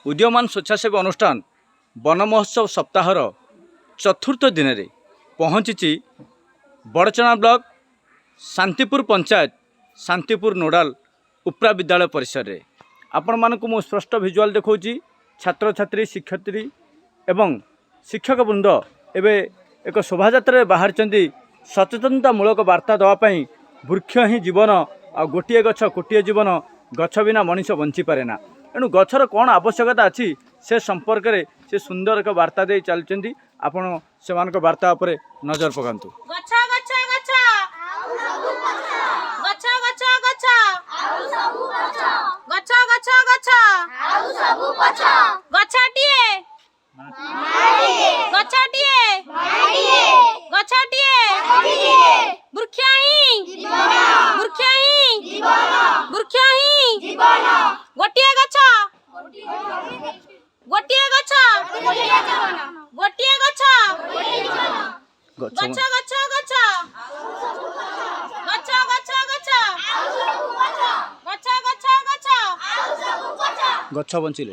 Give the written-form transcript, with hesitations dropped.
उदीयमान स्वेच्छासेवी अनुष्ठान वन महोत्सव सप्ताहर चतुर्थ दिन में पहुँची बड़चना ब्लॉक शांतिपुर पंचायत शांतिपुर नोडाल उपरा विद्यालय परिसर रे आपण मानक मु स्पष्ट भिजुआल देखौची छात्र छात्री शिक्षयित्री एवं शिक्षक वृंद एवं एक शोभायात्रा बाहर सचेतनतामूलक वार्ता देवाई वृक्ष ही जीवन आ गोटे गछ कोटे जीवन गछ बिना मनीष बंची पारे ना एणु गछर कौन आवश्यकता अच्छी से संपर्क में से सुंदर एक वार्ता दे चलती आपण से वार्ता पर नजर पकातु। गछ बंचिले